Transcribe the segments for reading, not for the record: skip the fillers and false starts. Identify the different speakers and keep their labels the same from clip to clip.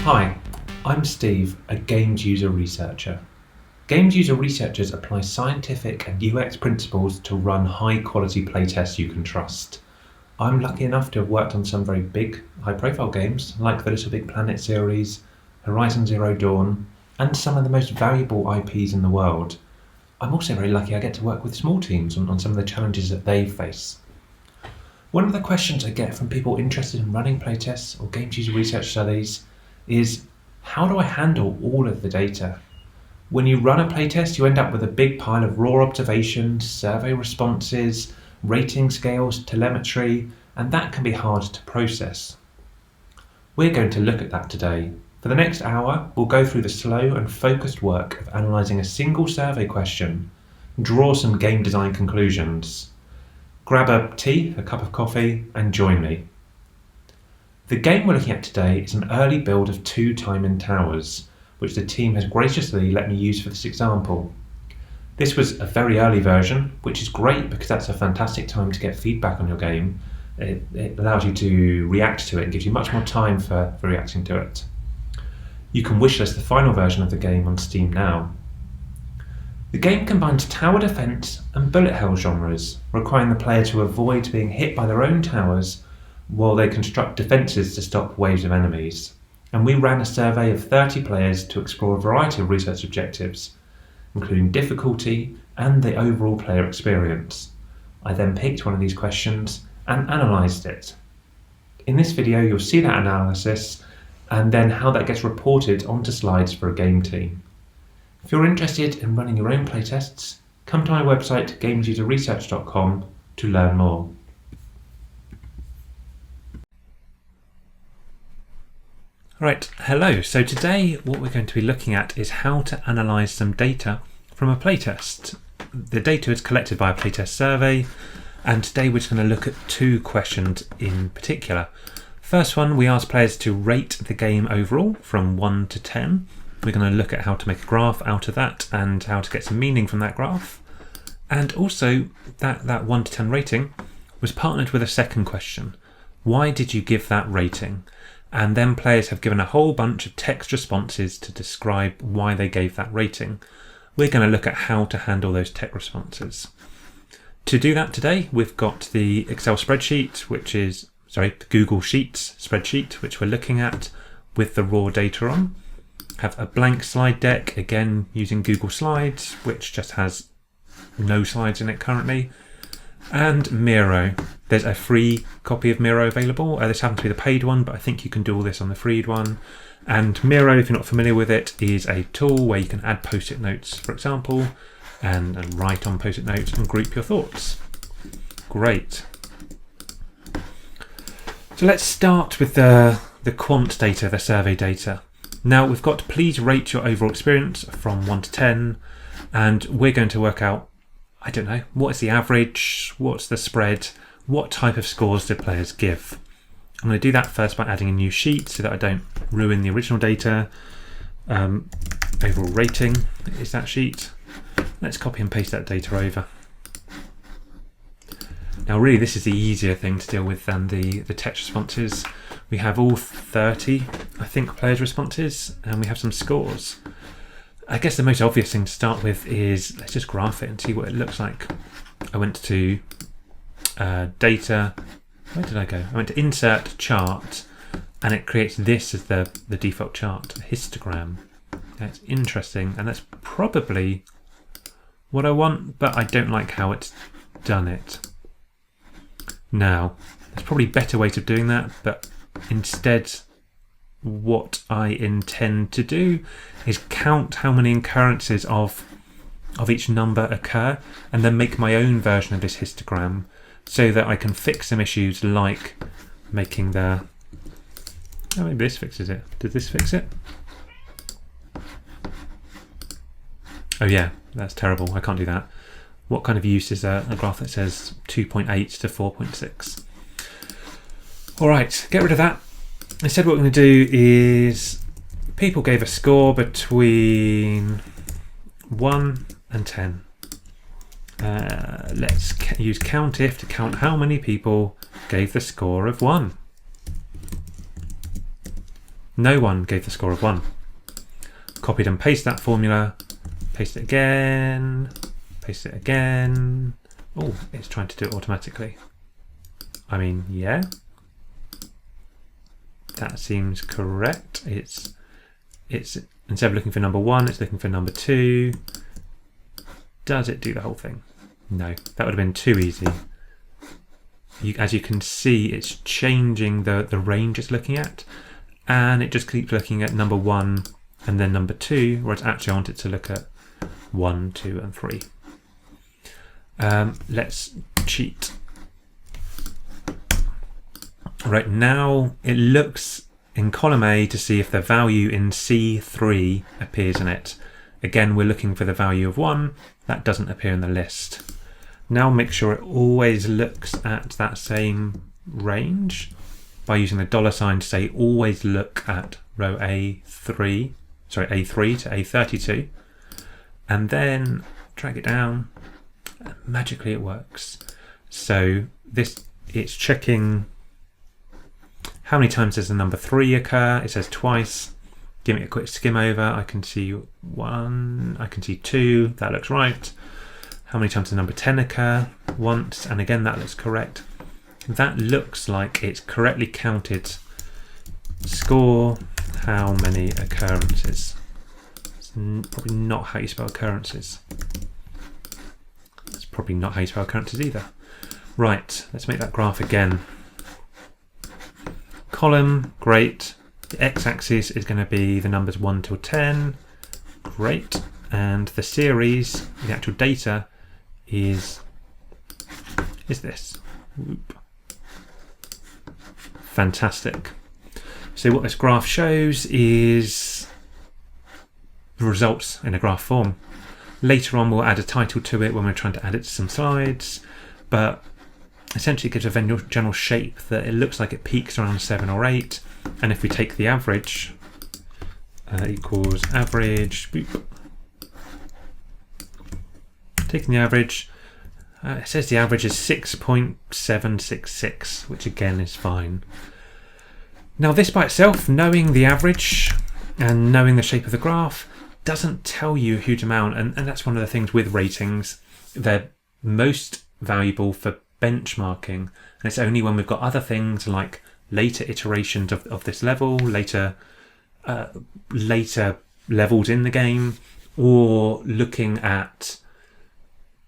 Speaker 1: Hi, I'm Steve, a games user researcher. Games user researchers apply scientific and UX principles to run high quality playtests you can trust. I'm lucky enough to have worked on some very big, high profile games like the Little Big Planet series, Horizon Zero Dawn, and some of the most valuable IPs in the world. I'm also very lucky I get to work with small teams on some of the challenges that they face. One of the questions I get from people interested in running playtests or games user research studies is, how do I handle all of the data? When you run a playtest, you end up with a big pile of raw observations, survey responses, rating scales, telemetry, and that can be hard to process. We're going to look at that today. For the next hour, we'll go through the slow and focused work of analysing a single survey question, draw some game design conclusions. Grab a tea, a cup of coffee, and join me. The game we're looking at today is an early build of 2 Time-in Towers, which the team has graciously let me use for this example. This was a very early version, which is great because that's a fantastic time to get feedback on your game. It allows you to react to it and gives you much more time for reacting to it. You can wishlist the final version of the game on Steam now. The game combines tower defense and bullet hell genres, requiring the player to avoid being hit by their own towers while they construct defences to stop waves of enemies. And we ran a survey of 30 players to explore a variety of research objectives, including difficulty and the overall player experience. I then picked one of these questions and analysed it. In this video, you'll see that analysis and then how that gets reported onto slides for a game team. If you're interested in running your own playtests, come to my website gamesuserresearch.com to learn more. Right, hello. So today what we're going to be looking at is how to analyse some data from a playtest. The data is collected by a playtest survey, and today we're just going to look at 2 questions in particular. First one, we ask players to rate the game overall from 1 to 10. We're going to look at how to make a graph out of that and how to get some meaning from that graph. And also that 1 to 10 rating was partnered with a second question. Why did you give that rating? And then players have given a whole bunch of text responses to describe why they gave that rating. We're going to look at how to handle those text responses. To do that today, we've got the Excel spreadsheet, the Google Sheets spreadsheet, which we're looking at with the raw data on. Have a blank slide deck, again using Google Slides, which just has no slides in it currently. And Miro. There's a free copy of Miro available. This happens to be the paid one, but I think you can do all this on the free one. And Miro, if you're not familiar with it, is a tool where you can add post-it notes, for example, and write on post-it notes and group your thoughts. Great. So let's start with the quant data, the survey data. Now we've got please rate your overall experience from 1 to 10, and we're going to work out, I don't know, what is the average, what's the spread, what type of scores do players give. I'm going to do that first by adding a new sheet so that I don't ruin the original data. Overall rating is that sheet. Let's copy and paste that data over. Now really this is the easier thing to deal with than the text responses. We have all 30, I think, players' responses, and we have some scores. I guess the most obvious thing to start with is, let's just graph it and see what it looks like. I went to data, where did I go? I went to insert chart, and it creates this as the default chart, a histogram. That's interesting, and that's probably what I want, but I don't like how it's done it. Now, there's probably better ways of doing that, but instead what I intend to do is count how many occurrences of each number occur and then make my own version of this histogram so that I can fix some issues like making maybe this fixes it. Did this fix it? Oh yeah, that's terrible. I can't do that. What kind of use is a graph that says 2.8 to 4.6? All right, get rid of that. Instead, what we're going to do is people gave a score between 1 and 10. Let's use countif to count how many people gave the score of 1. No one gave the score of 1. Copied and paste that formula, paste it again, paste it again. Oh, it's trying to do it automatically. I mean, yeah, that seems correct. It's instead of looking for number 1, it's looking for number 2. Does it do the whole thing? No, that would have been too easy. As you can see, it's changing the range it's looking at, and it just keeps looking at number 1 and then number 2, whereas actually I want it to look at 1, 2 and 3. Let's cheat. Right, now it looks in column A to see if the value in C3 appears in it. Again, we're looking for the value of 1. That doesn't appear in the list. Now make sure it always looks at that same range by using the $sign to say always look at row A3 to A32, and then drag it down, and magically it works. So it's checking how many times does the number 3 occur. It says twice. Give it a quick skim over. I can see 1, I can see 2, that looks right. How many times does number 10 occur? Once, and again that looks correct. That looks like it's correctly counted. Score how many occurrences. It's probably not how you spell occurrences. It's probably not how you spell occurrences either. Right, let's make that graph again. Column, great. The x-axis is going to be the numbers 1 till 10. Great. And the series, the actual data, is this. Whoop. Fantastic. So what this graph shows is the results in a graph form. Later on we'll add a title to it when we're trying to add it to some slides, but essentially it gives a general shape that it looks like it peaks around 7 or 8, and if we take the average, equals average, boop. Taking the average, it says the average is 6.766, which again is fine. Now this by itself, knowing the average and knowing the shape of the graph, doesn't tell you a huge amount, and that's one of the things with ratings. They're most valuable for benchmarking, and it's only when we've got other things like later iterations of this level, later levels in the game, or looking at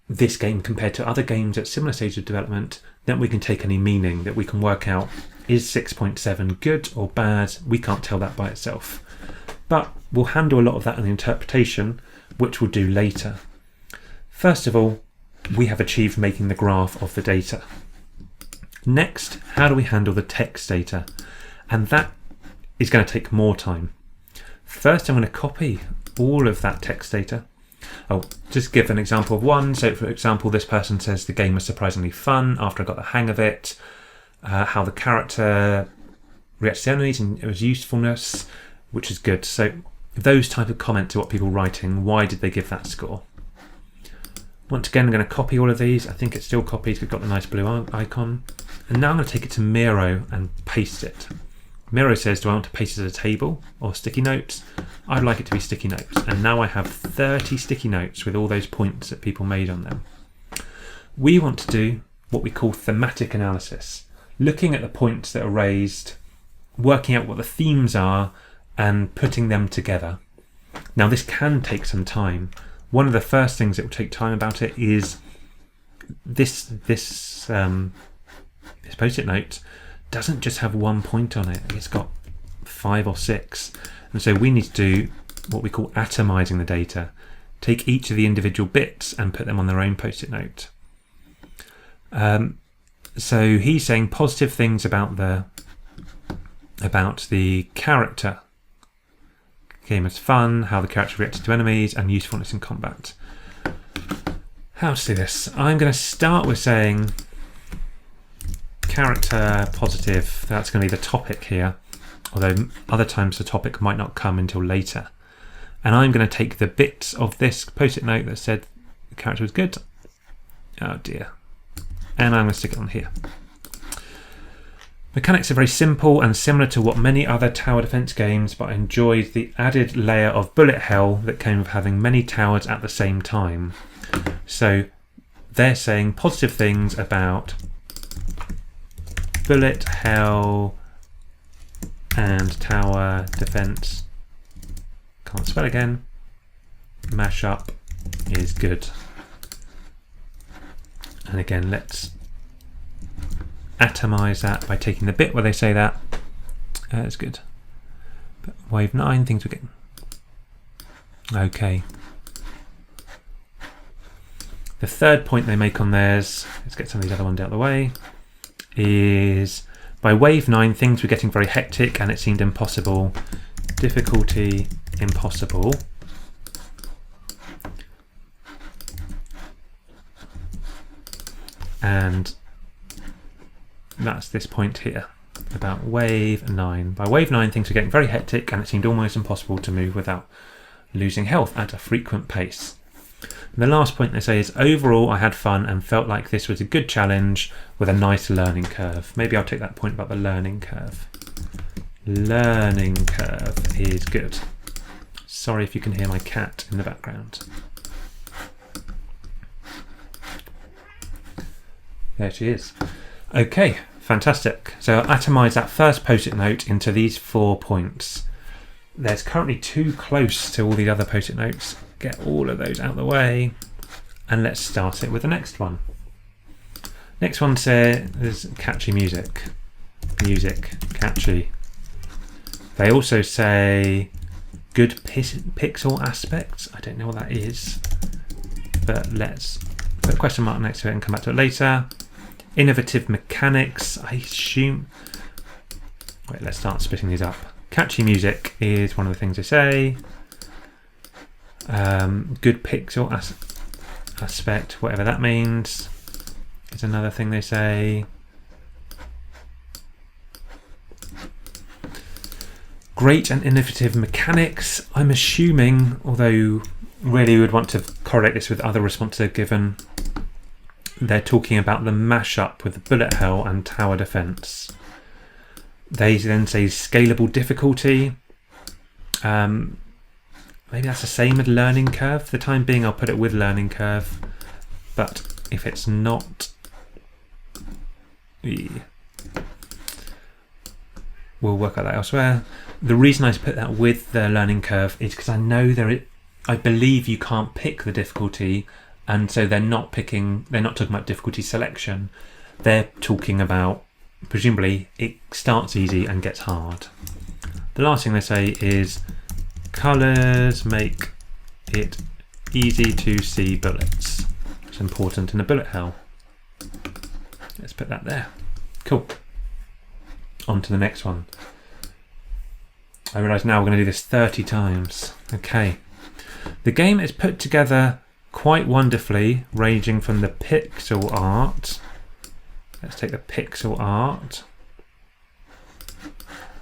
Speaker 1: this game compared to other games at similar stages of development, that we can take any meaning, that we can work out, is 6.7 good or bad? We can't tell that by itself. But we'll handle a lot of that in the interpretation, which we'll do later. First of all, we have achieved making the graph of the data. Next, how do we handle the text data? And that is going to take more time. First, I'm going to copy all of that text data. I'll just give an example of one. So for example, this person says the game was surprisingly fun after I got the hang of it, how the character reacts to enemies and it was usefulness, which is good. So those type of comments are what people are writing. Why did they give that score? Once again, I'm going to copy all of these. I think it's still copied. We've got the nice blue icon. And now I'm going to take it to Miro and paste it. Miro says, do I want to paste it as a table or sticky notes? I'd like it to be sticky notes. And now I have 30 sticky notes with all those points that people made on them. We want to do what we call thematic analysis, looking at the points that are raised, working out what the themes are, and putting them together. Now this can take some time. One of the first things that will take time about it is this post-it note doesn't just have one point on it, it's got 5 or 6. And so we need to do what we call atomizing the data. Take each of the individual bits and put them on their own post-it note. So he's saying positive things about the character. Game is fun, how the character reacted to enemies, and usefulness in combat. How to do this? I'm going to start with saying character positive. That's going to be the topic here, although other times the topic might not come until later. And I'm going to take the bits of this post-it note that said the character was good. Oh dear. And I'm going to stick it on here. Mechanics are very simple and similar to what many other tower defense games, but I enjoyed the added layer of bullet hell that came with having many towers at the same time. So they're saying positive things about bullet hell and tower defense. Can't spell again. Mashup is good. And again, let's atomize that by taking the bit where they say that. That's good. But wave 9, things we're getting. Okay. The third point they make on theirs, let's get some of these other ones out of the way, is by wave 9, things were getting very hectic and it seemed impossible. Difficulty impossible. And that's this point here about wave 9. By wave 9, things were getting very hectic and it seemed almost impossible to move without losing health at a frequent pace. And the last point they say is, overall I had fun and felt like this was a good challenge with a nice learning curve. Maybe I'll take that point about the learning curve. Learning curve is good. Sorry if you can hear my cat in the background. There she is. Okay, fantastic. So I'll atomize that first post-it note into these 4 points. There's currently too close to all the other post-it notes. Get all of those out of the way. And let's start it with the next one. Next one says catchy music. Music, catchy. They also say good pixel aspects. I don't know what that is, but let's put a question mark next to it and come back to it later. Innovative mechanics, I assume. Wait, let's start splitting these up. Catchy music is one of the things they say. Good pixel aspect, whatever that means, is another thing they say. Great and innovative mechanics, I'm assuming, although really we would want to correlate this with other responses they've given. They're talking about the mashup with bullet hell and tower defense. They then say scalable difficulty. Maybe that's the same as learning curve. For the time being, I'll put it with learning curve. But if it's not, we'll work out that elsewhere. The reason I put that with the learning curve is because I know I believe you can't pick the difficulty. And so they're not talking about difficulty selection. They're talking about, presumably, it starts easy and gets hard. The last thing they say is colours make it easy to see bullets. It's important in a bullet hell. Let's put that there. Cool. On to the next one. I realise now we're going to do this 30 times. Okay. The game is put together quite wonderfully, ranging from the pixel art. Let's take the pixel art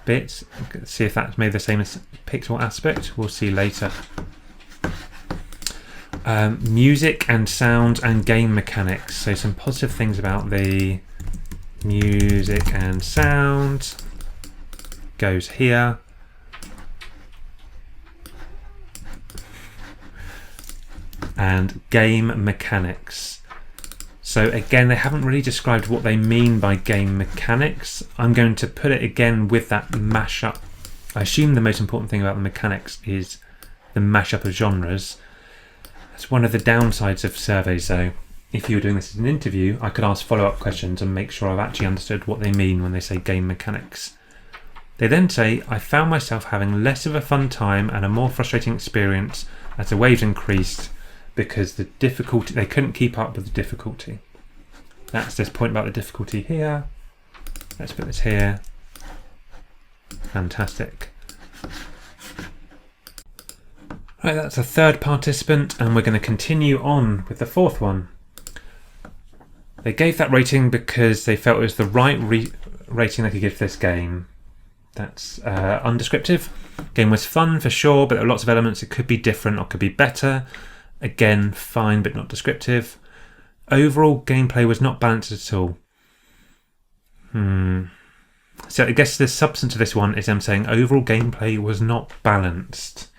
Speaker 1: bit. Let's see if that's made the same as pixel aspect. We'll see later. Music and sound and game mechanics. So some positive things about the music and sound goes here. And game mechanics. So again, they haven't really described what they mean by game mechanics. I'm going to put it again with that mashup. I assume the most important thing about the mechanics is the mashup of genres. That's one of the downsides of surveys though. If you were doing this as an interview, I could ask follow-up questions and make sure I've actually understood what they mean when they say game mechanics. They then say, I found myself having less of a fun time and a more frustrating experience as the waves increased, because the difficulty, they couldn't keep up with the difficulty. That's this point about the difficulty here. Let's put this here. Fantastic. Right, that's the third participant, and we're going to continue on with the fourth one. They gave that rating because they felt it was the right rating they could give this game. That's undescriptive. Game was fun for sure, but there were lots of elements that could be different or could be better. Again, fine, but not descriptive. Overall, gameplay was not balanced at all. So I guess the substance of this one is them saying overall gameplay was not balanced.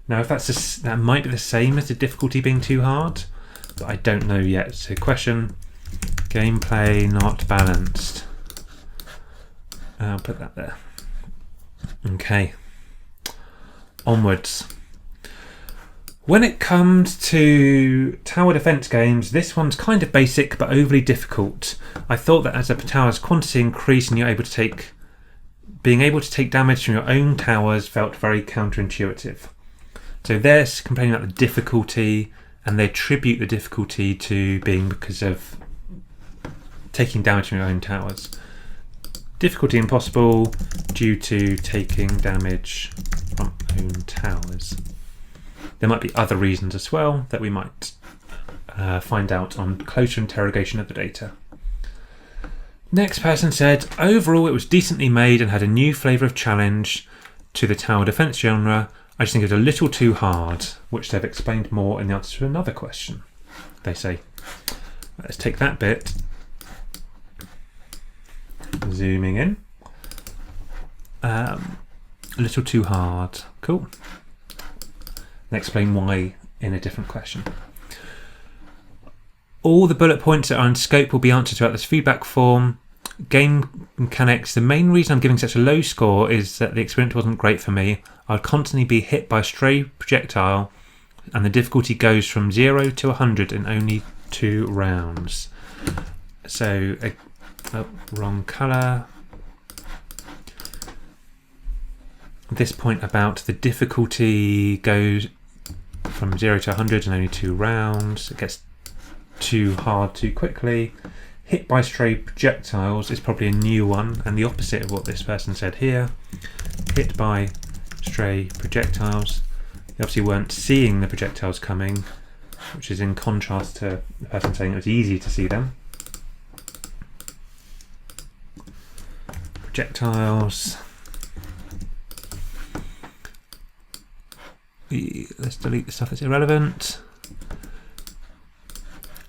Speaker 1: Now, if that might be the same as the difficulty being too hard, but I don't know yet. So question, gameplay not balanced. I'll put that there. Okay. Onwards. When it comes to tower defense games, this one's kind of basic but overly difficult. I thought that as the tower's quantity increased and being able to take damage from your own towers felt very counterintuitive. So they're complaining about the difficulty, and they attribute the difficulty to being because of taking damage from your own towers. Difficulty impossible due to taking damage from own towers. There might be other reasons as well that we might find out on closer interrogation of the data. Next person said, overall it was decently made and had a new flavour of challenge to the tower defence genre. I just think it was a little too hard, which they've explained more in the answer to another question. They say, let's take that bit, zooming in. A little too hard. Cool. And explain why in a different question. All the bullet points that are in scope will be answered throughout this feedback form. Game mechanics. The main reason I'm giving such a low score is that the experience wasn't great for me. I'd constantly be hit by a stray projectile, and the difficulty goes from 0 to 100 in only 2 rounds. So, wrong colour. This point about the difficulty goes from 0 to 100 in only 2 rounds. It gets too hard too quickly. Hit by stray projectiles is probably a new one, and the opposite of what this person said here. Hit by stray projectiles. They obviously weren't seeing the projectiles coming, which is in contrast to the person saying it was easy to see them. Projectiles. Let's delete the stuff that's irrelevant.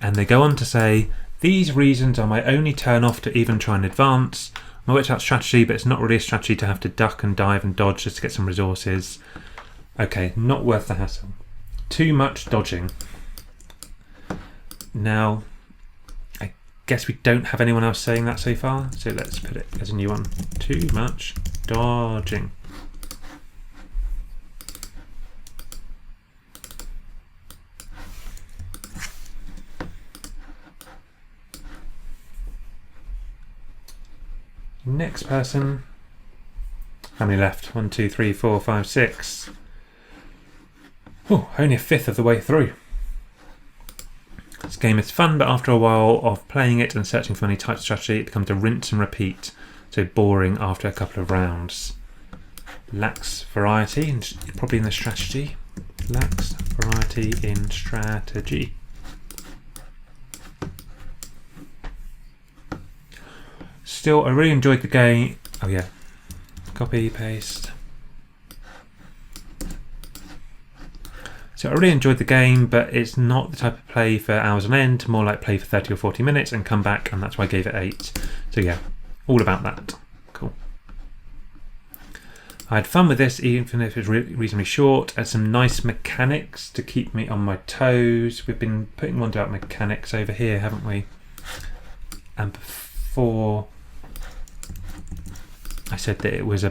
Speaker 1: And they go on to say, these reasons are my only turn off to even try and advance. I worked out strategy, but it's not really a strategy to have to duck and dive and dodge just to get some resources. Okay, not worth the hassle. Too much dodging. Now, I guess we don't have anyone else saying that so far, so let's put it as a new one. Too much dodging. Next person. How many left? 1, 2, 3, 4, 5, 6. Oh, only a fifth of the way through. This game is fun, but after a while of playing it and searching for many types of strategy, it becomes a rinse and repeat. So boring after a couple of rounds. Lacks variety, and probably in the strategy. Lacks variety in strategy. Still, I really enjoyed the game. Oh yeah, copy, paste. So I really enjoyed the game, but it's not the type of play for hours on end, more like play for 30 or 40 minutes and come back, and that's why I gave it 8. So yeah, all about that. Cool. I had fun with this, even if it was reasonably short, and some nice mechanics to keep me on my toes. We've been putting one about mechanics over here, haven't we? And before I said that it was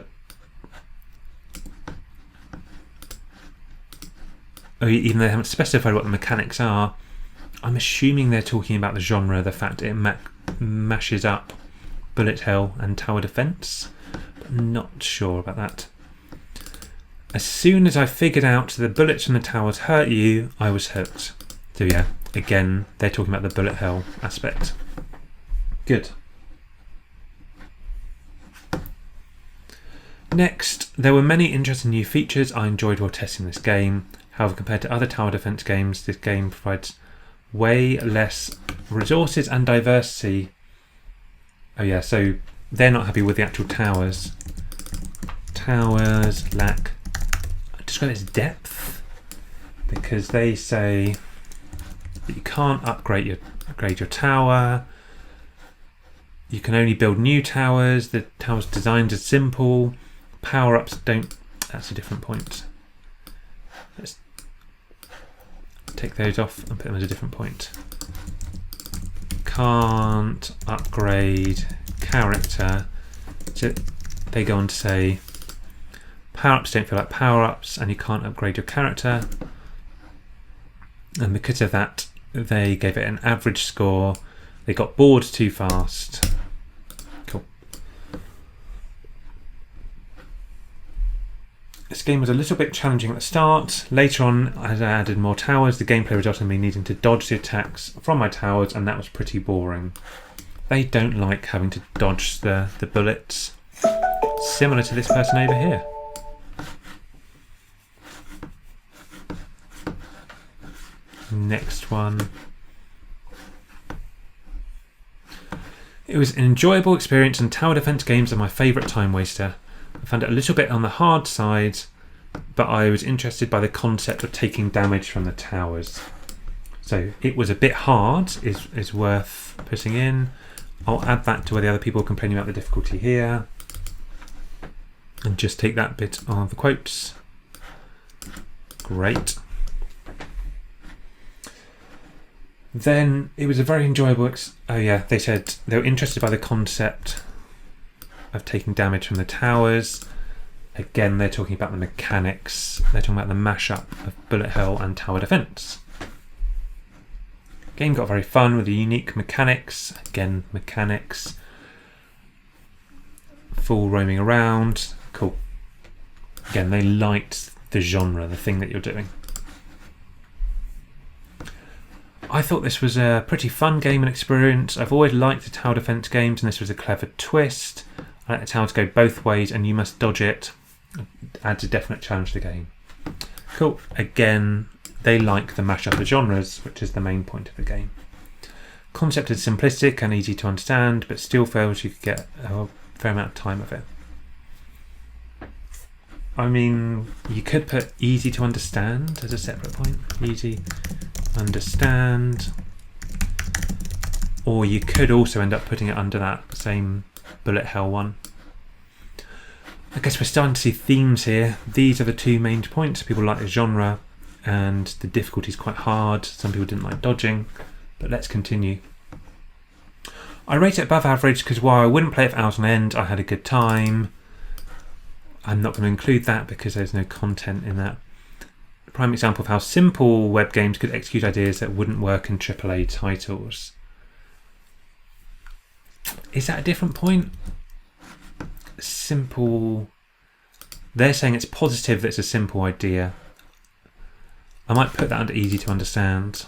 Speaker 1: even though they haven't specified what the mechanics are, I'm assuming they're talking about the genre, the fact it mashes up bullet hell and tower defense. But I'm not sure about that. As soon as I figured out the bullets from the towers hurt you, I was hooked. So yeah, again, they're talking about the bullet hell aspect. Good. Next, there were many interesting new features I enjoyed while testing this game. However, compared to other tower defense games, this game provides way less resources and diversity. Oh yeah, so they're not happy with the actual towers. Towers lack, I describe it as depth, because they say that you can't upgrade your tower. You can only build new towers. The towers designed are simple. Power-ups don't. That's a different point. Let's take those off and put them as a different point. Can't upgrade character. So they go on to say power-ups don't feel like power-ups and you can't upgrade your character. And because of that, they gave it an average score. They got bored too fast. Cool. This game was a little bit challenging at the start. Later on, as I added more towers, the gameplay resulted in me needing to dodge the attacks from my towers, and that was pretty boring. They don't like having to dodge the bullets. Similar to this person over here. Next one. It was an enjoyable experience, and tower defense games are my favourite time waster. I found it a little bit on the hard side, but I was interested by the concept of taking damage from the towers. So it was a bit hard, is worth putting in. I'll add that to where the other people are complaining about the difficulty here. And just take that bit of the quotes. Great. Then it was a very enjoyable... they said they were interested by the concept of taking damage from the towers. Again, they're talking about the mechanics. They're talking about the mashup of bullet hell and tower defense. Game got very fun with the unique mechanics. Again, mechanics. Full roaming around. Cool. Again, they liked the genre, the thing that you're doing. I thought this was a pretty fun game and experience. I've always liked the tower defense games, and this was a clever twist. I like the tower to go both ways and you must dodge it. It adds a definite challenge to the game. Cool. Again, they like the mashup of genres, which is the main point of the game. Concept is simplistic and easy to understand, but still feels you could get a fair amount of time of it. I mean, you could put easy to understand as a separate point. Easy understand. Or you could also end up putting it under that same bullet hell one. I guess we're starting to see themes here. These are the two main points. People like the genre and the difficulty is quite hard. Some people didn't like dodging, but let's continue. I rate it above average because while I wouldn't play it for hours on end, I had a good time. I'm not going to include that because there's no content in that. A prime example of how simple web games could execute ideas that wouldn't work in AAA titles. Is that a different point? Simple. They're saying it's positive that it's a simple idea. I might put that under easy to understand.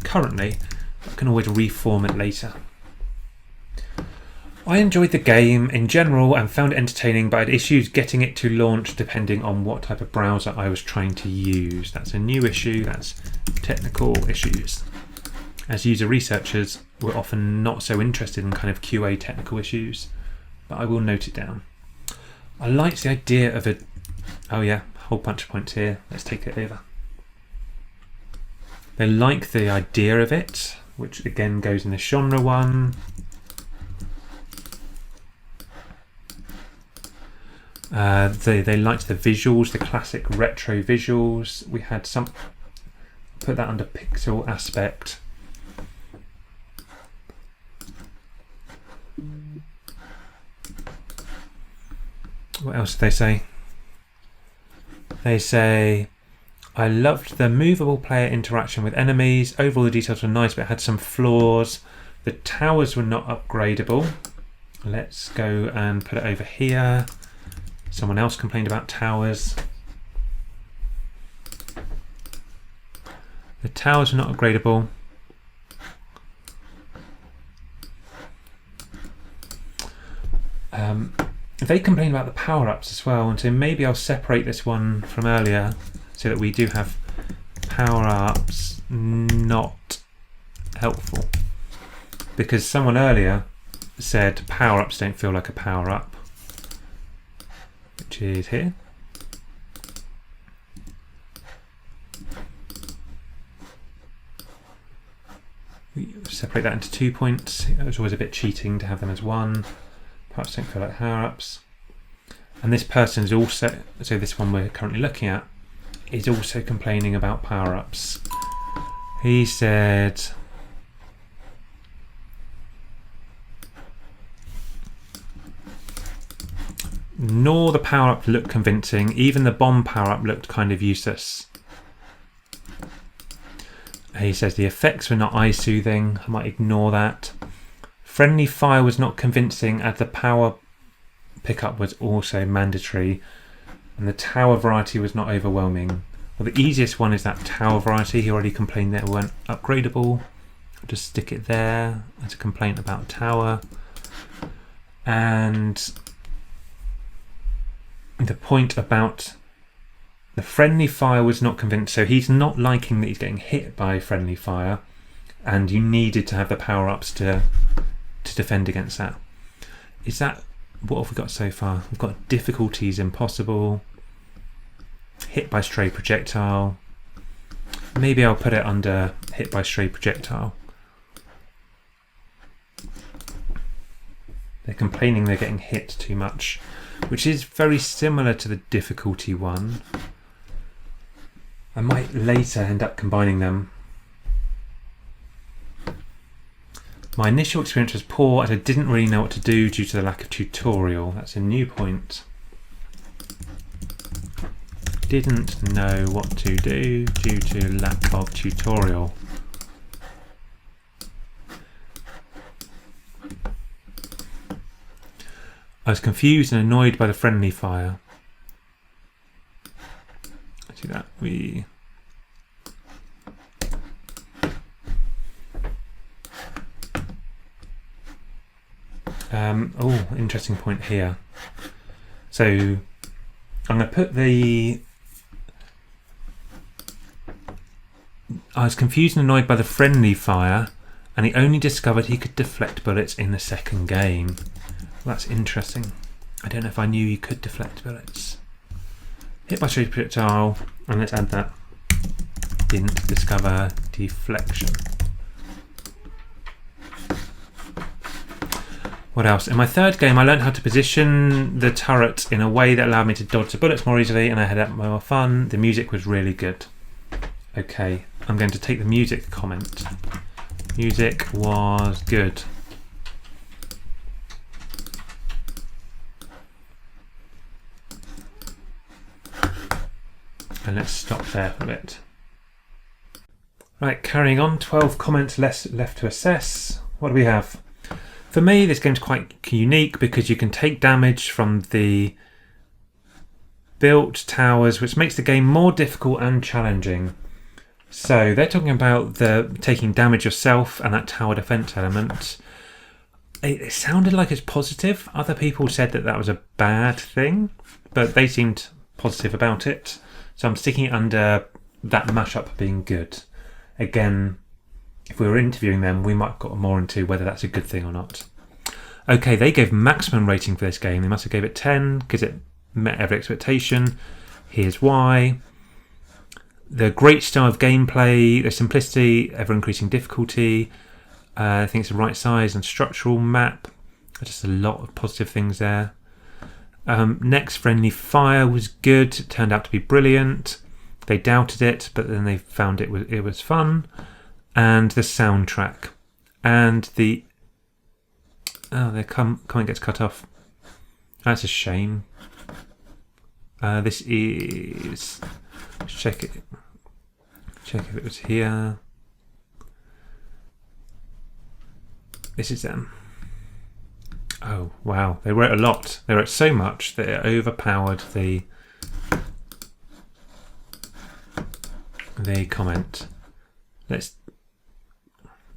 Speaker 1: Currently, I can always reform it later. I enjoyed the game in general and found it entertaining, but I had issues getting it to launch depending on what type of browser I was trying to use. That's a new issue, that's technical issues. As user researchers, we're often not so interested in kind of QA technical issues, but I will note it down. I liked the idea of a... Oh yeah, a whole bunch of points here. Let's take it over. They like the idea of it, which again goes in the genre one. They liked the visuals, the classic retro visuals. We had some... Put that under pixel aspect. What else did they say? They say, I loved the movable player interaction with enemies. Overall, the details were nice, but it had some flaws. The towers were not upgradable. Let's go and put it over here. Someone else complained about towers. The towers were not upgradable. They complain about the power-ups as well, and so maybe I'll separate this one from earlier so that we do have power-ups not helpful. Because someone earlier said power-ups don't feel like a power-up, which is here. separate that into 2 points. It was always a bit cheating to have them as one. Perhaps don't feel like power-ups. And this person is also, so this one we're currently looking at, is also complaining about power-ups. He said, nor the power-up looked convincing, even the bomb power-up looked kind of useless. He says the effects were not eye-soothing, I might ignore that. Friendly fire was not convincing as the power pickup was also mandatory, and the tower variety was not overwhelming. Well, the easiest one is that tower variety. He already complained that it weren't upgradable. I'll just stick it there as a complaint about tower. And the point about the friendly fire was not convinced. So he's not liking that he's getting hit by friendly fire, and you needed to have the power-ups to defend against that. Is that, what have we got so far? We've got difficulties impossible, hit by stray projectile. Maybe I'll put it under hit by stray projectile. They're complaining they're getting hit too much, which is very similar to the difficulty one. I might later end up combining them. My initial experience was poor as I didn't really know what to do due to the lack of tutorial. That's a new point. Didn't know what to do due to lack of tutorial. I was confused and annoyed by the friendly fire. Let's do that. Oh, interesting point here. So I'm going to put the... I was confused and annoyed by the friendly fire, and he only discovered he could deflect bullets in the second game. Well, that's interesting. I don't know if I knew you could deflect bullets. Hit by stray projectile, and let's add that. Didn't discover deflection. What else? In my third game, I learned how to position the turret in a way that allowed me to dodge the bullets more easily, and I had more fun. The music was really good. Okay, I'm going to take the music comment. Music was good. And let's stop there for a bit. Right, carrying on, 12 comments left to assess. What do we have? For me, this game's quite unique because you can take damage from the built towers, which makes the game more difficult and challenging. So they're talking about the taking damage yourself and that tower defense element. It sounded like it's positive. Other people said that that was a bad thing, but they seemed positive about it. So I'm sticking it under that mashup being good. Again, if we were interviewing them, we might have got more into whether that's a good thing or not. Okay, they gave maximum rating for this game. They must have gave it 10 because it met every expectation. Here's why. The great style of gameplay, the simplicity, ever-increasing difficulty. I think it's the right size and structural map. Just a lot of positive things there. Next, friendly fire was good. It turned out to be brilliant. They doubted it, but then they found it was fun. And the soundtrack. And the... Oh, their comment gets cut off. That's a shame. This is... Let's check it. Check if it was here. This is them. Oh, wow. They wrote a lot. They wrote so much that it overpowered the comment.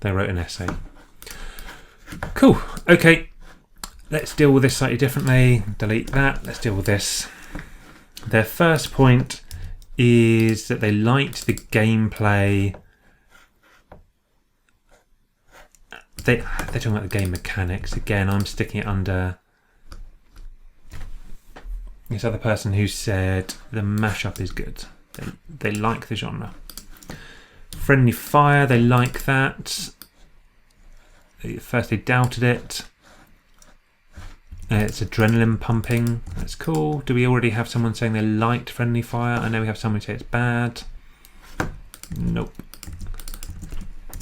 Speaker 1: They wrote an essay. Cool. Okay. Let's deal with this slightly differently. Delete that. Let's deal with this. Their first point is that they liked the gameplay. They're talking about the game mechanics. Again, I'm sticking it under this other person who said the mashup is good. They like the genre. Friendly fire, they like that. At first they doubted it. It's adrenaline pumping. That's cool. Do we already have someone saying they liked friendly fire? I know we have someone say it's bad. Nope.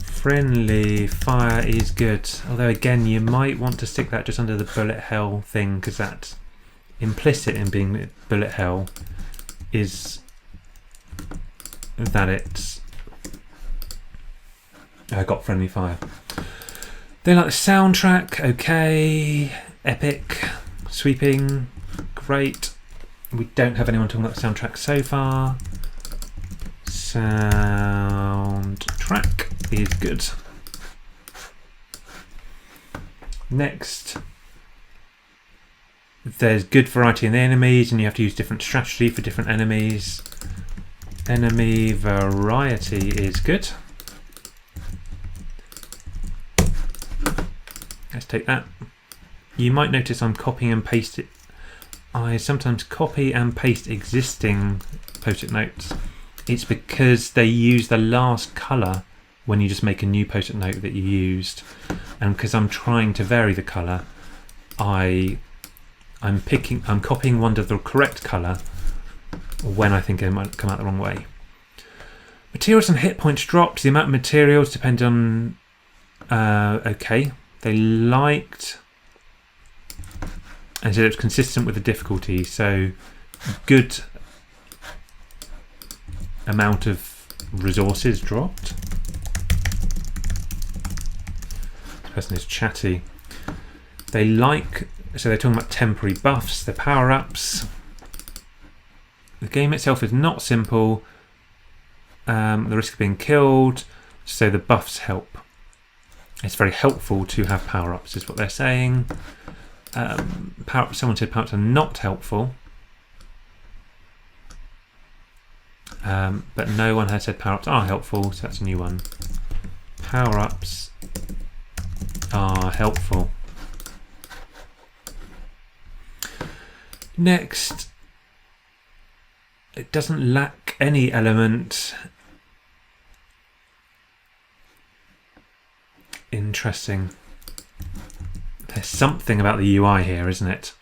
Speaker 1: Friendly fire is good. Although again, you might want to stick that just under the bullet hell thing, because that's implicit in being bullet hell is that it's got friendly fire. They like the soundtrack. Okay. Epic. Sweeping. Great. We don't have anyone talking about the soundtrack so far. Soundtrack is good. Next, there's good variety in the enemies, and you have to use different strategy for different enemies. Enemy variety is good. Let's take that. You might notice I'm copying and pasting. I sometimes copy and paste existing post-it notes. It's because they use the last colour when you just make a new post-it note that you used, and because I'm trying to vary the colour, I'm copying one of the correct colour when I think it might come out the wrong way. Materials and hit points dropped. The amount of materials depend on. Okay, they liked, and so it's consistent with the difficulty. So good amount of resources dropped. This person is chatty. They like, so they're talking about temporary buffs, the power-ups. The game itself is not simple. The risk of being killed, so the buffs help. It's very helpful to have power-ups, is what they're saying. Someone said power-ups are not helpful. But no one has said power-ups are helpful, so that's a new one. Power-ups are helpful. Next, it doesn't lack any element. Interesting. There's something about the UI here, isn't it?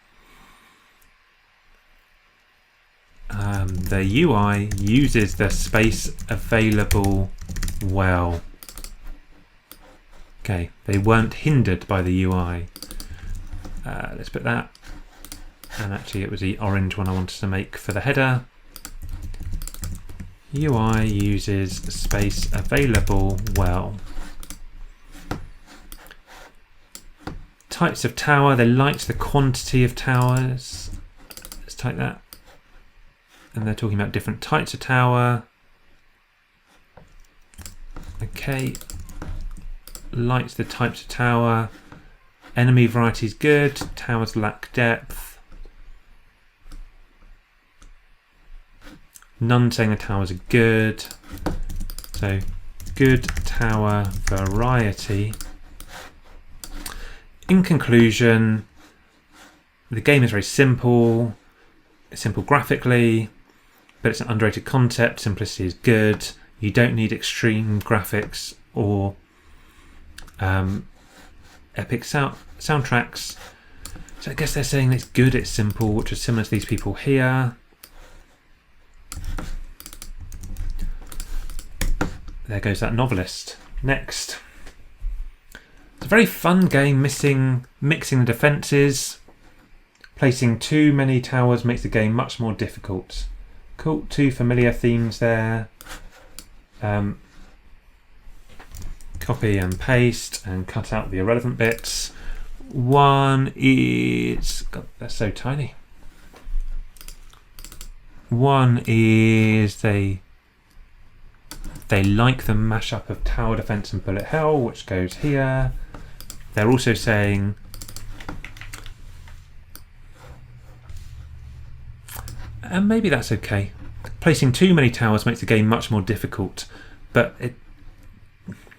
Speaker 1: The UI uses the space available well. Okay, they weren't hindered by the UI. Let's put that. And actually it was the orange one I wanted to make for the header. UI uses space available well. Types of tower, they liked the quantity of towers. Let's type that. And they're talking about different types of tower. Okay. Liked the types of tower. Enemy variety is good. Towers lack depth. None saying the towers are good. So, good tower variety. In conclusion, the game is very simple. It's simple graphically, but it's an underrated concept. Simplicity is good. You don't need extreme graphics or epic soundtracks. So I guess they're saying it's good, it's simple, which is similar to these people here. There goes that novelist. Next. It's a very fun game, mixing the defences. Placing too many towers makes the game much more difficult. Cool, 2 familiar themes there. Copy and paste and cut out the irrelevant bits. One is, God, they're so tiny. One is they like the mashup of tower defense and bullet hell, which goes here. They're also saying and maybe that's okay. Placing too many towers makes the game much more difficult, but it's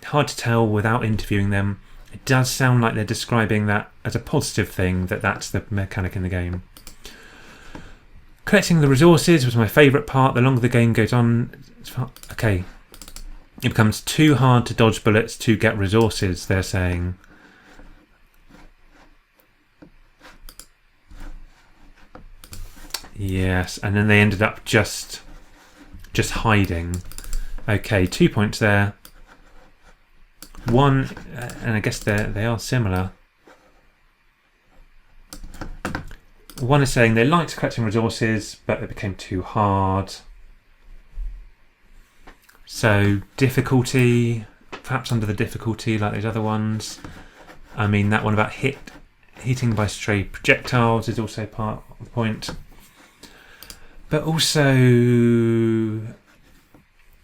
Speaker 1: hard to tell without interviewing them. It does sound like they're describing that as a positive thing, that's the mechanic in the game. Collecting the resources was my favourite part. The longer the game goes on, okay, it becomes too hard to dodge bullets to get resources, they're saying. Yes, and then they ended up just hiding. Okay, 2 points there. One, and I guess they are similar. One is saying they liked collecting resources, but it became too hard. So difficulty, perhaps under the difficulty like those other ones. I mean, that one about hitting by stray projectiles is also part of the point. But also,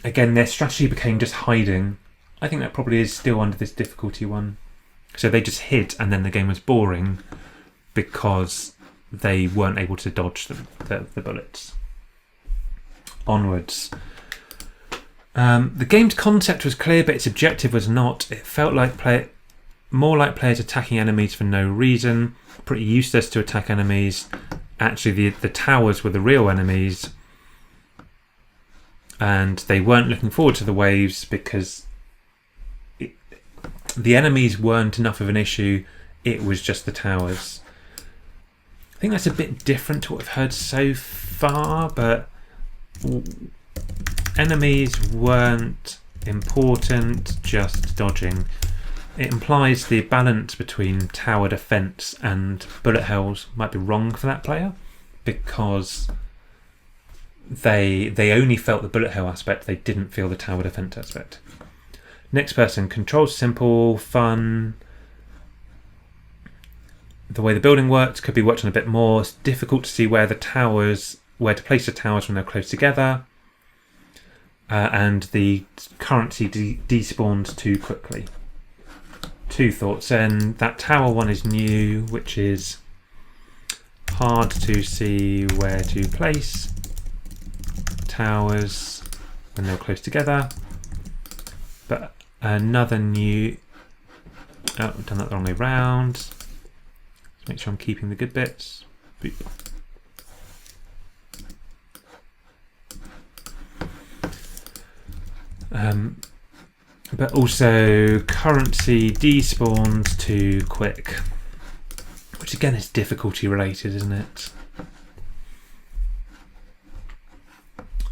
Speaker 1: again, their strategy became just hiding. I think that probably is still under this difficulty one. So they just hid, and then the game was boring because they weren't able to dodge the bullets. Onwards. The game's concept was clear, but its objective was not. It felt like more like players attacking enemies for no reason. Pretty useless to attack enemies. Actually, the towers were the real enemies, and they weren't looking forward to the waves because the enemies weren't enough of an issue. It was just the towers. I think that's a bit different to what I've heard so far, but enemies weren't important, just dodging. It implies the balance between tower defense and bullet hells might be wrong for that player because they only felt the bullet hell aspect, they didn't feel the tower defense aspect. Next person, controls simple, fun. The way the building works could be worked on a bit more. It's difficult to see where to place the towers when they're close together. And the currency despawns too quickly. 2 thoughts, and that tower one is new, which is hard to see where to place towers when they're close together. But another new... Oh, I've done that the wrong way round. Let's make sure I'm keeping the good bits. Boop. But also currency despawns too quick, which again is difficulty related, isn't it?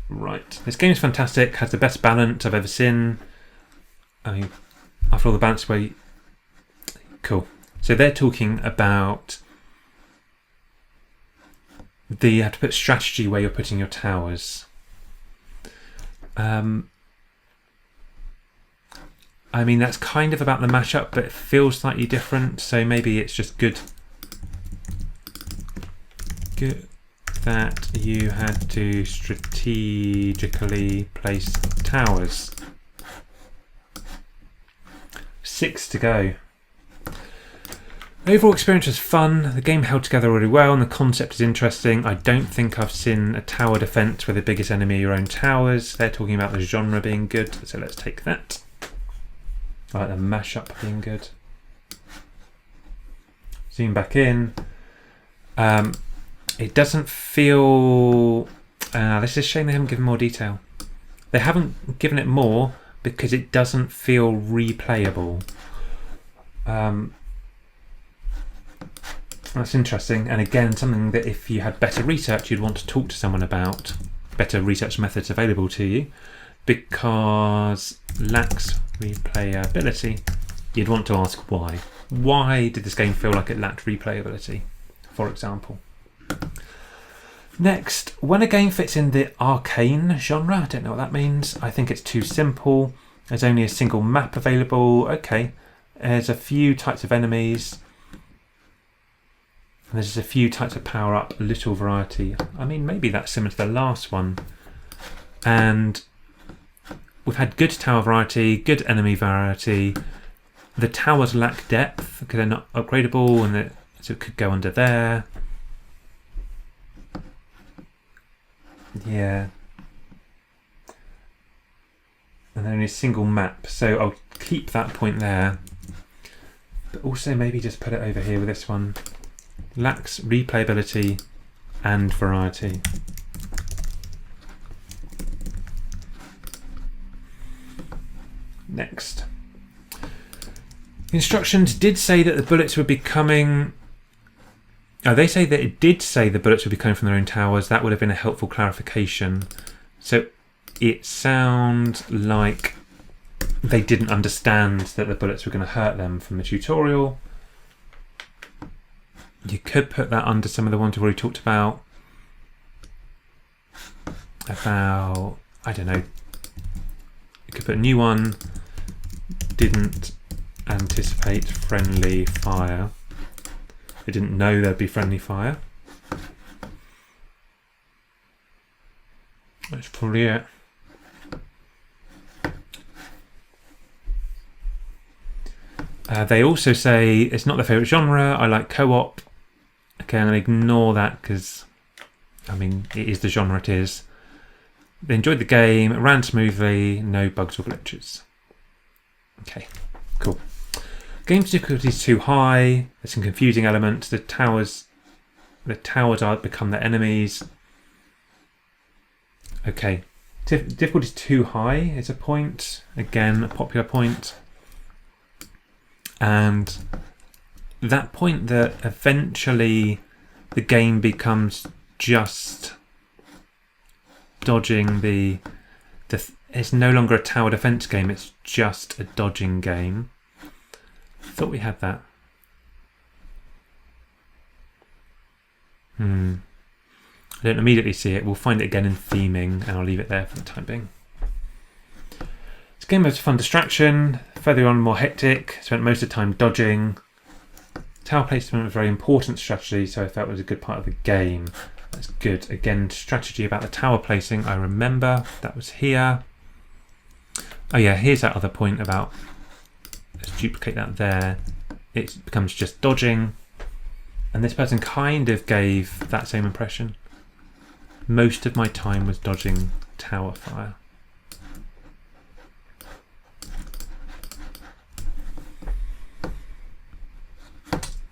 Speaker 1: Right, this game is fantastic, has the best balance I've ever seen. I mean, after all the balance way, cool. So they're talking about you have to put strategy where you're putting your towers. I mean, that's kind of about the mashup, but it feels slightly different. So maybe it's just good that you had to strategically place towers. 6 to go. Overall experience was fun. The game held together really well, and the concept is interesting. I don't think I've seen a tower defense where the biggest enemy are your own towers. They're talking about the genre being good, so let's take that. I like the mashup being good. Zoom back in. It doesn't feel... this is a shame they haven't given more detail. They haven't given it more because it doesn't feel replayable. That's interesting. And again, something that if you had better research, you'd want to talk to someone about. Better research methods available to you. Because lacks replayability, you'd want to ask why. Why did this game feel like it lacked replayability, for example? Next, when a game fits in the arcane genre, I don't know what that means. I think it's too simple. There's only a single map available. Okay, there's a few types of enemies. And there's a few types of power up, a little variety. I mean, maybe that's similar to the last one. And we've had good tower variety, good enemy variety. The towers lack depth because they're not upgradable, and so it could go under there. Yeah. And then only a single map, so I'll keep that point there. But also maybe just put it over here with this one. Lacks replayability and variety. Next. Instructions did say that the bullets would be coming Oh, they say that it did say the bullets would be coming from their own towers. That would have been a helpful clarification. So it sounds like they didn't understand that the bullets were going to hurt them from the tutorial. You could put that under some of the ones we've already talked about. I don't know. You could put a new one. Didn't anticipate friendly fire. They didn't know there'd be friendly fire. That's probably it. They also say it's not their favourite genre. I like co-op. Okay, I'm going to ignore that because, I mean, it is the genre it is. They enjoyed the game. It ran smoothly. No bugs or glitches. Okay, cool. Game's difficulty is too high. There's some confusing elements. The towers are become their enemies. Okay, difficulty is too high is a point. Again, a popular point. And that point that eventually the game becomes just dodging it's no longer a tower defense game. It's just a dodging game. I thought we had that. I don't immediately see it. We'll find it again in theming, and I'll leave it there for the time being. This game was a fun distraction. Further on, more hectic. Spent most of the time dodging. Tower placement was a very important strategy, so I felt it was a good part of the game. That's good. Again, strategy about the tower placing. I remember that was here. Oh yeah, here's that other point about. Let's duplicate that there. It becomes just dodging. And this person kind of gave that same impression. Most of my time was dodging tower fire.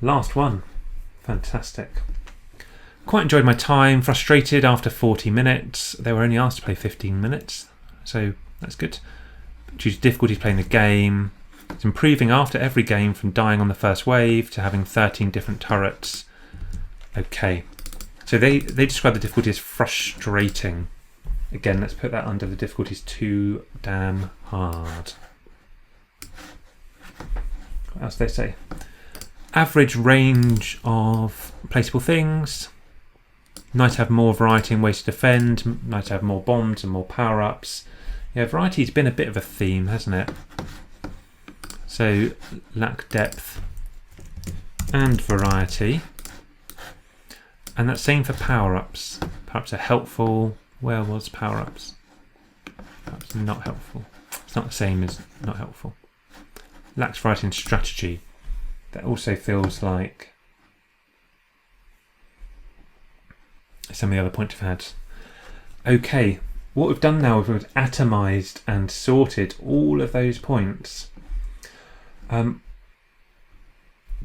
Speaker 1: Last one. Fantastic. Quite enjoyed my time. Frustrated after 40 minutes. They were only asked to play 15 minutes. So that's good. Due to difficulties playing the game. It's improving after every game from dying on the first wave to having 13 different turrets. Okay. So they describe the difficulty as frustrating. Again, let's put that under the difficulties too damn hard. What else do they say? Average range of placeable things. Nice to have more variety in ways to defend. Nice to have more bombs and more power-ups. Yeah, variety's been a bit of a theme, hasn't it? So, lack depth and variety. And that's same for power-ups. Power-ups are helpful. Where was power-ups? Perhaps not helpful. It's not the same as not helpful. Lacks variety and strategy. That also feels like some of the other points we've had. Okay, what we've done now is we've atomised and sorted all of those points.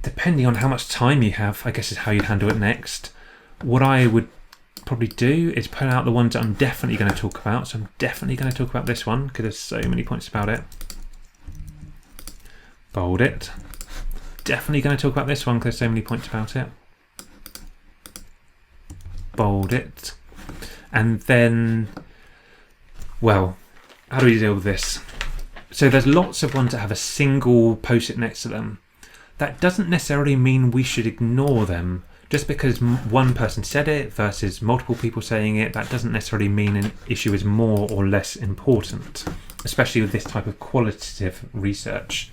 Speaker 1: Depending on how much time you have, I guess is how you'd handle it next. What I would probably do is pull out the ones that I'm definitely going to talk about. So I'm definitely going to talk about this one because there's so many points about it. Bold it. Definitely going to talk about this one because there's so many points about it. Bold it. And then, well, how do we deal with this? So there's lots of ones that have a single post-it next to them. That doesn't necessarily mean we should ignore them. Just because one person said it versus multiple people saying it, that doesn't necessarily mean an issue is more or less important, especially with this type of qualitative research.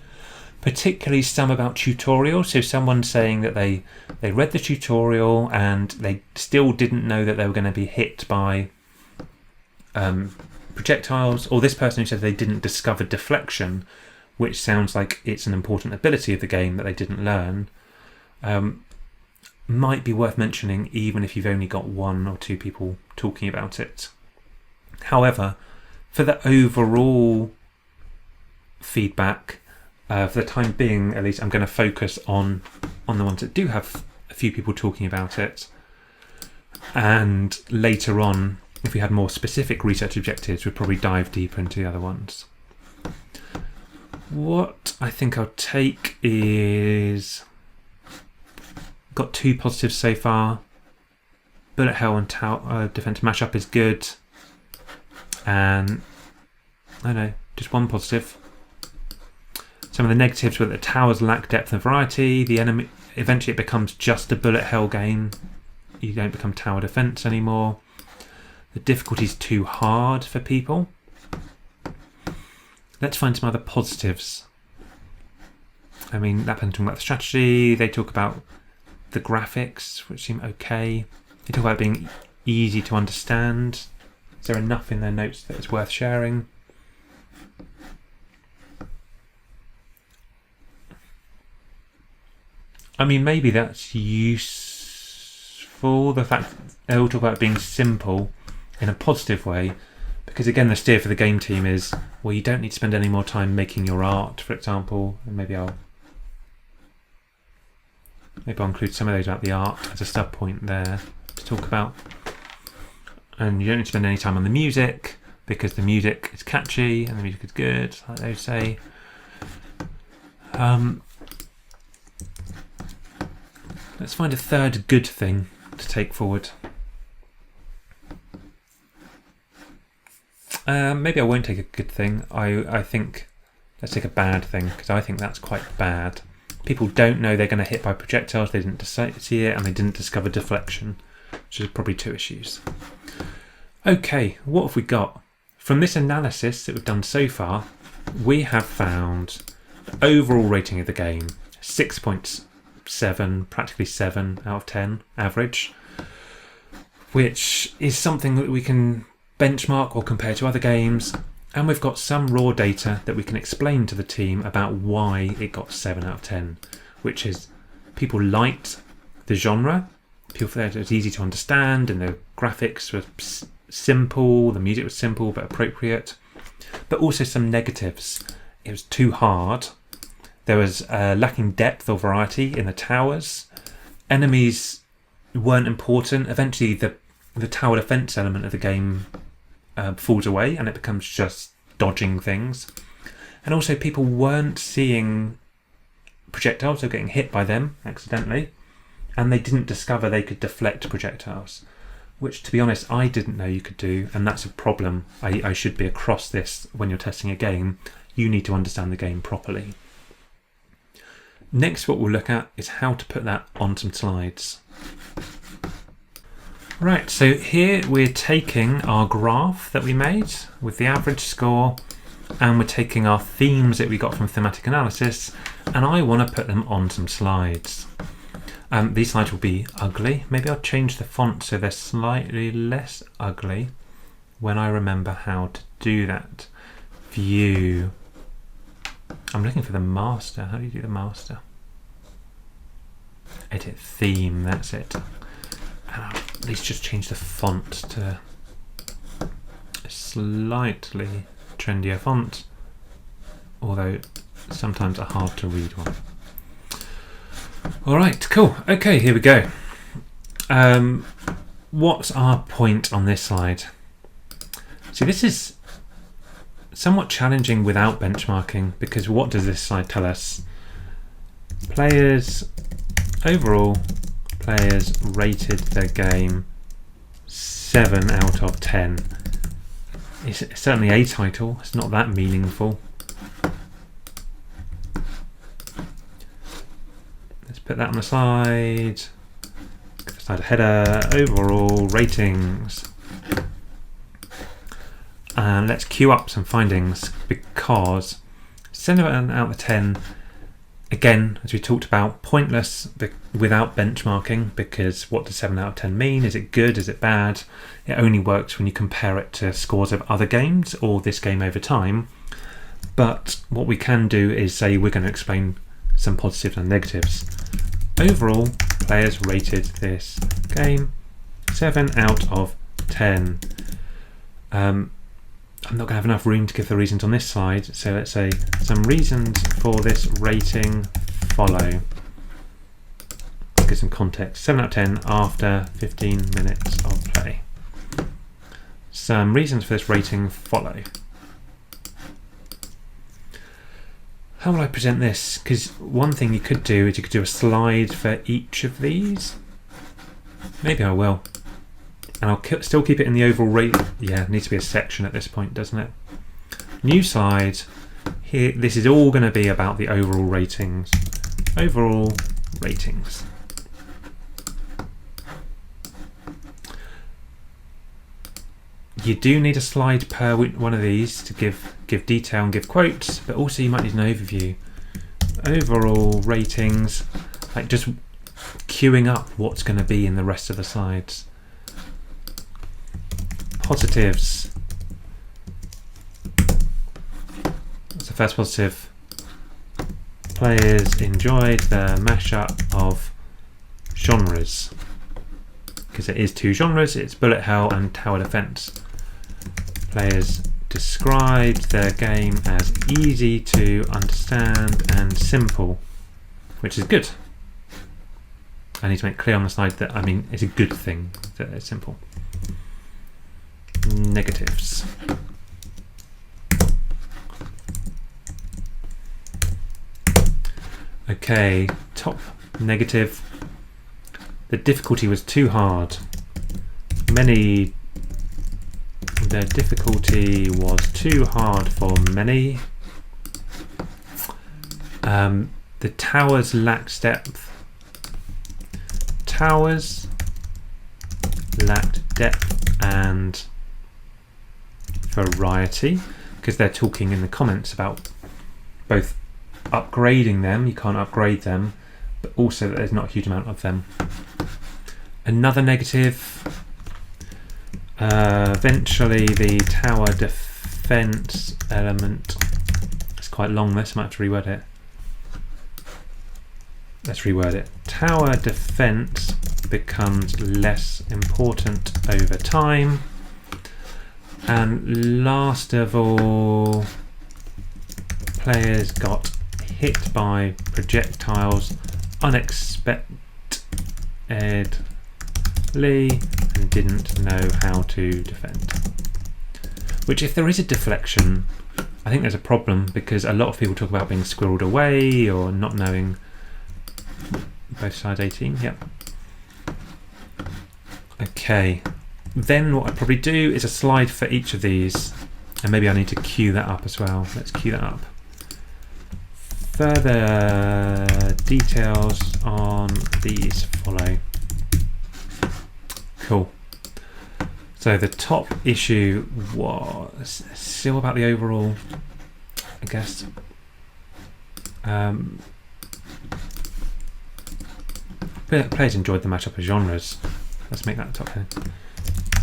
Speaker 1: Particularly some about tutorials. So someone saying that they read the tutorial and they still didn't know that they were going to be hit by projectiles, or this person who said they didn't discover deflection, which sounds like it's an important ability of the game that they didn't learn, might be worth mentioning even if you've only got one or two people talking about it. However, for the overall feedback, for the time being, at least, I'm going to focus on the ones that do have a few people talking about it. And later on, if we had more specific research objectives, we'd probably dive deeper into the other ones. What I think I'll take is Got 2 positives so far. Bullet hell and defense mashup is good. And I don't know, just 1 positive. Some of the negatives were that the towers lack depth and variety. The enemy, eventually it becomes just a bullet hell game. You don't become tower defense anymore. The difficulty's too hard for people. Let's find some other positives. I mean, that person talking about the strategy. They talk about the graphics, which seem okay. They talk about being easy to understand. Is there enough in their notes that it's worth sharing? I mean, maybe that's useful, the fact that they all talk about being simple in a positive way, because again, the steer for the game team is, well, you don't need to spend any more time making your art, for example, and maybe I'll include some of those about the art as a sub point there to talk about. And you don't need to spend any time on the music, because the music is catchy and the music is good, like they say. Let's find a third good thing to take forward. Maybe I won't take a good thing. I think let's take a bad thing, because I think that's quite bad. People don't know they're going to hit by projectiles. They didn't see it, and they didn't discover deflection, which is probably 2 issues. Okay, what have we got? From this analysis that we've done so far, we have found the overall rating of the game, 6.7, practically 7 out of 10 average, which is something that we can benchmark or compare to other games. And we've got some raw data that we can explain to the team about why it got 7 out of 10, which is people liked the genre, people felt it was easy to understand, and the graphics were simple, the music was simple but appropriate, but also some negatives. It was too hard. There was lacking depth or variety in the towers. Enemies weren't important. Eventually the tower defense element of the game falls away and it becomes just dodging things. And also people weren't seeing projectiles or getting hit by them accidentally, and they didn't discover they could deflect projectiles, which, to be honest, I didn't know you could do, and that's a problem. I should be across this when you're testing a game. You need to understand the game properly. Next, what we'll look at is how to put that on some slides. Right, so here we're taking our graph that we made with the average score, and we're taking our themes that we got from thematic analysis, and I want to put them on some slides. These slides will be ugly. Maybe I'll change the font so they're slightly less ugly when I remember how to do that. View. I'm looking for the master. How do you do the master? Edit theme, that's it. And I'll at least just change the font to a slightly trendier font, although sometimes a hard to read one. Alright, cool. Okay, here we go. What's our point on this slide? See, this is somewhat challenging without benchmarking, because what does this slide tell us? Overall, players rated their game 7 out of 10. It's certainly a title, it's not that meaningful. Let's put that on the slide. Slide header, overall ratings. And let's queue up some findings, because 7 out of 10, again, as we talked about, pointless without benchmarking, because what does 7 out of 10 mean? Is it good? Is it bad? It only works when you compare it to scores of other games or this game over time. But what we can do is say we're going to explain some positives and negatives. Overall, players rated this game 7 out of 10. I'm not going to have enough room to give the reasons on this slide, so let's say some reasons for this rating follow. Let's give some context. 7 out of 10 after 15 minutes of play. Some reasons for this rating follow. How will I present this? Because one thing you could do is you could do a slide for each of these. Maybe I will. And I'll still keep it in the overall rate. Yeah, it needs to be a section at this point, doesn't it? New slide. Here, this is all going to be about the overall ratings. Overall ratings. You do need a slide per one of these to give detail and give quotes, but also you might need an overview. Overall ratings, like just queuing up what's going to be in the rest of the slides. Positives. That's the first positive. Players enjoyed the mashup of genres. Because it is two genres, it's bullet hell and tower defense. Players described their game as easy to understand and simple, which is good. I need to make clear on the slide that, I mean, it's a good thing that it's simple. Negatives. Okay, top negative. The difficulty was too hard. The difficulty was too hard for many. The towers lacked depth. Towers lacked depth and variety, because they're talking in the comments about both upgrading them, you can't upgrade them, but also that there's not a huge amount of them. Another negative, eventually the tower defense element, it's quite long this, I might have to reword it. Let's reword it. Tower defense becomes less important over time. And last of all, players got hit by projectiles unexpectedly and didn't know how to defend. Which, if there is a deflection, I think there's a problem, because a lot of people talk about being squirreled away or not knowing. Both sides 18, yep. Okay, then what I'd probably do is a slide for each of these, and maybe I need to queue that up as well. Let's queue that up. Further details on these follow. Cool. So the top issue was still about the overall, I guess. Players enjoyed the mashup of genres. Let's make that the top here.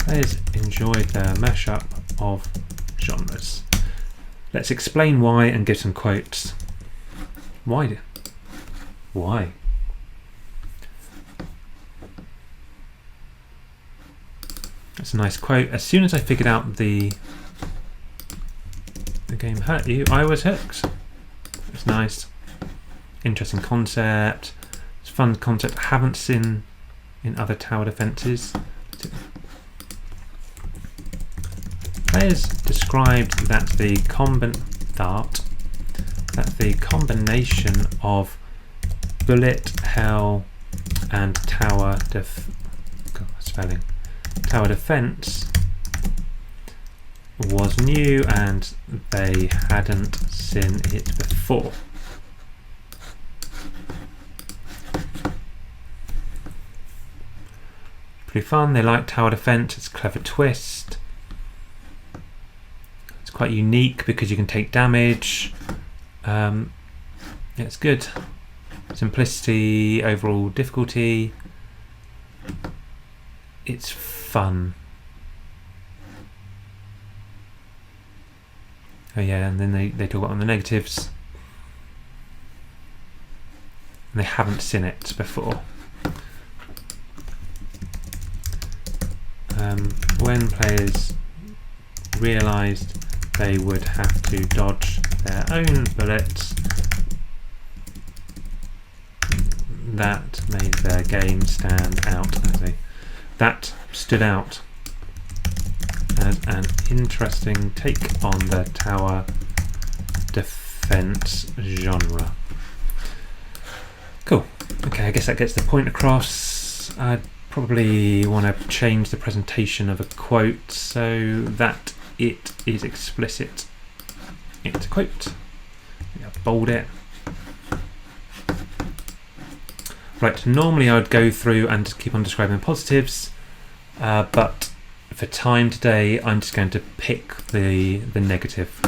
Speaker 1: Players enjoyed the mashup of genres. Let's explain why and give some quotes. Why? Why? That's a nice quote. As soon as I figured out the game hurt you, I was hooked. It's nice. Interesting concept. It's a fun concept. I haven't seen in other tower defences. Players described that the combination of bullet hell and tower defense was new and they hadn't seen it before. Pretty fun. They like tower defense. It's a clever twist. It's quite unique because you can take damage. Yeah, it's good. Simplicity, overall difficulty. It's fun. Oh yeah, and then they talk about on the negatives. And they haven't seen it before. When players realised they would have to dodge their own bullets, that made their game stand out. That stood out as an interesting take on the tower defense event genre. Cool. Okay, I guess that gets the point across. I'd probably want to change the presentation of a quote so that it is explicit. It's a quote. Bold it. Right, normally I would go through and keep on describing the positives, but for time today I'm just going to pick the negative.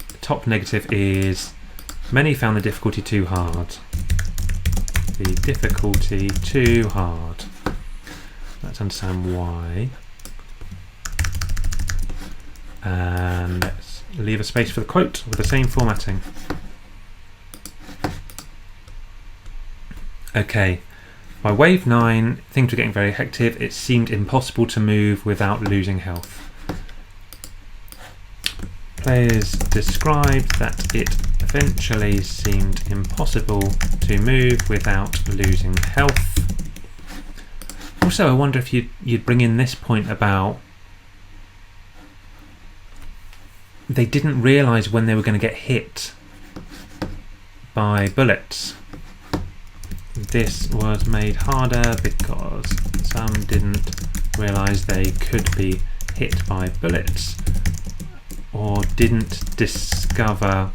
Speaker 1: The top negative is many found the difficulty too hard. The difficulty too hard. Let's understand why. And let's leave a space for the quote with the same formatting. Okay, by wave 9, things were getting very hectic. It seemed impossible to move without losing health. Players described that it eventually seemed impossible to move without losing health. Also, I wonder if you'd bring in this point about they didn't realise when they were going to get hit by bullets. This was made harder because some didn't realise they could be hit by bullets or didn't discover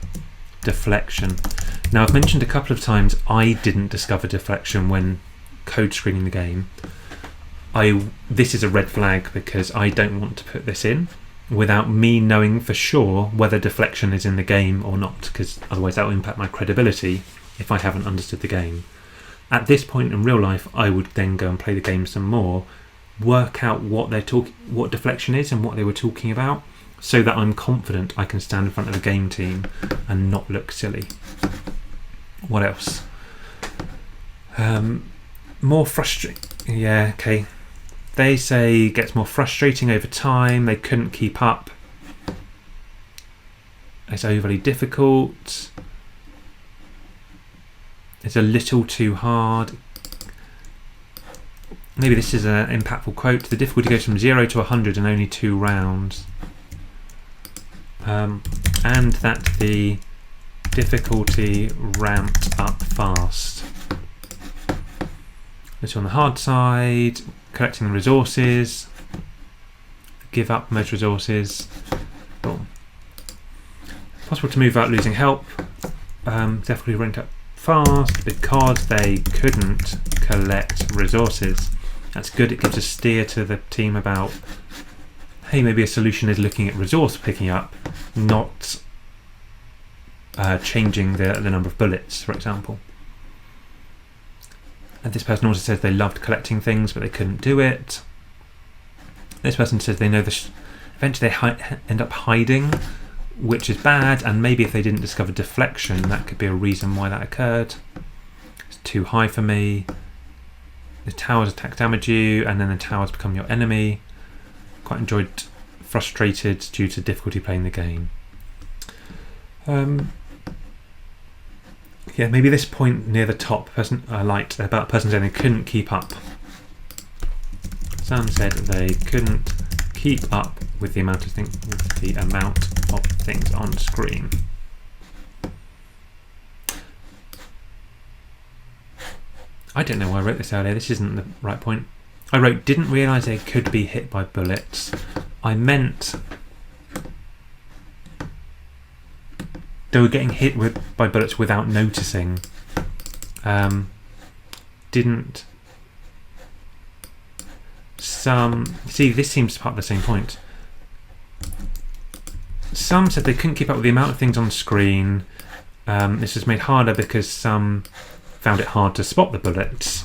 Speaker 1: deflection. Now, I've mentioned a couple of times I didn't discover deflection when code screening the game. This is a red flag because I don't want to put this in without me knowing for sure whether deflection is in the game or not, because otherwise that will impact my credibility if I haven't understood the game. At this point in real life, I would then go and play the game some more, work out what deflection is and what they were talking about, so that I'm confident I can stand in front of the game team and not look silly. What else? More frustrating. Yeah, okay. They say it gets more frustrating over time. They couldn't keep up. It's overly difficult. It's a little too hard. Maybe this is an impactful quote. The difficulty goes from 0 to 100 in only 2 rounds. And that the difficulty ramped up fast. It's on the hard side. Collecting the resources. Give up most resources. Boom. Possible to move without losing help. Definitely ranked up fast because they couldn't collect resources. That's good. It gives a steer to the team about, hey, maybe a solution is looking at resource picking up, not changing the number of bullets, for example. And this person also says they loved collecting things, but they couldn't do it. This person says they know this. Eventually they end up hiding, which is bad, and maybe if they didn't discover deflection, that could be a reason why that occurred. It's too high for me. The towers attack damage you, and then the towers become your enemy. Quite enjoyed frustrated due to difficulty playing the game. Yeah, maybe this point near the top, person I liked about a person saying they couldn't keep up. Some said they couldn't keep up with the amount of things on screen. I don't know why I wrote this earlier. This isn't the right point. I wrote, didn't realise they could be hit by bullets. I meant they were getting hit by bullets without noticing. See, this seems part of the same point. Some said they couldn't keep up with the amount of things on screen. This was made harder because some found it hard to spot the bullets.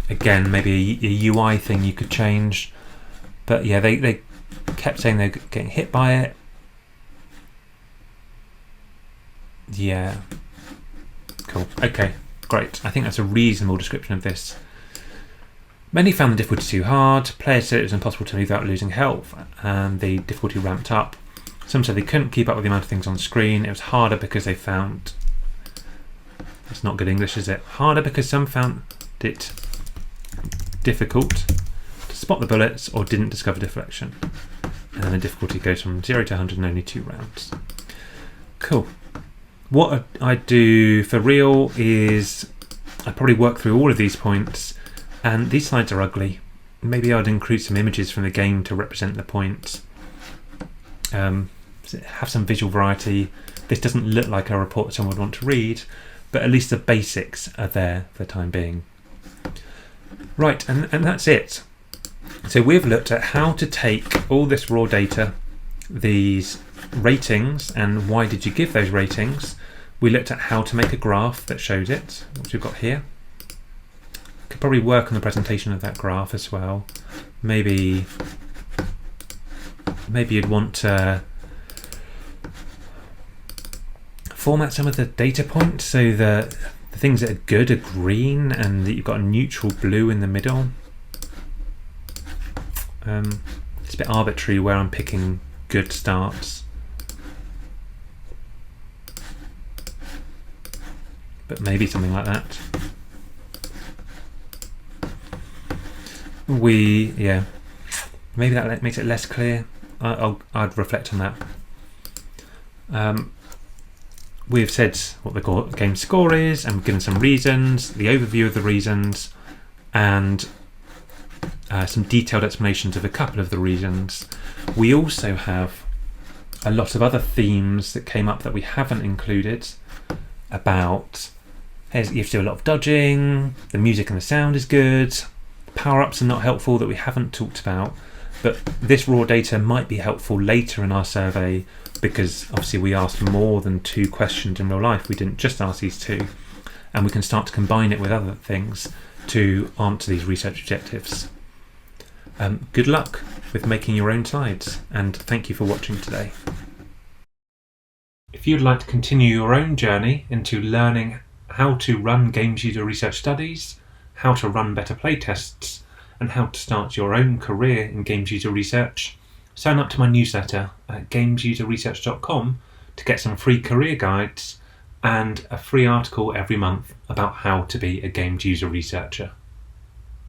Speaker 1: Again, maybe a UI thing you could change. But yeah, they kept saying they're getting hit by it. Yeah. Cool. Okay, great. I think that's a reasonable description of this. Many found the difficulty too hard. Players said it was impossible to move without losing health, and the difficulty ramped up. Some said they couldn't keep up with the amount of things on screen. It was harder because they found... That's not good English, is it? Harder because some found it difficult to spot the bullets or didn't discover deflection. And then the difficulty goes from 0 to 100 in only 2 rounds. Cool. What I do for real is I probably work through all of these points, and these slides are ugly. Maybe I'd include some images from the game to represent the points. Have some visual variety. This doesn't look like a report someone would want to read, but at least the basics are there for the time being. Right, and that's it. So we've looked at how to take all this raw data, these ratings, and why did you give those ratings. We looked at how to make a graph that shows it, which we've got here. Could probably work on the presentation of that graph as well. Maybe you'd want to format some of the data points so that the things that are good are green and that you've got a neutral blue in the middle. It's a bit arbitrary where I'm picking good starts, but maybe something like that. Maybe that makes it less clear. I'd reflect on that. We've said what the game score is, and we've given some reasons, the overview of the reasons, and some detailed explanations of a couple of the reasons. We also have a lot of other themes that came up that we haven't included about you have to do a lot of dodging, the music and the sound is good, power-ups are not helpful that we haven't talked about, but this raw data might be helpful later in our survey because obviously we asked more than 2 questions in real life. We didn't just ask these 2, and we can start to combine it with other things to answer these research objectives. Good luck with making your own slides, and thank you for watching today. If you'd like to continue your own journey into learning how to run games user research studies, how to run better playtests, and how to start your own career in games user research, sign up to my newsletter at gamesuserresearch.com to get some free career guides and a free article every month about how to be a games user researcher.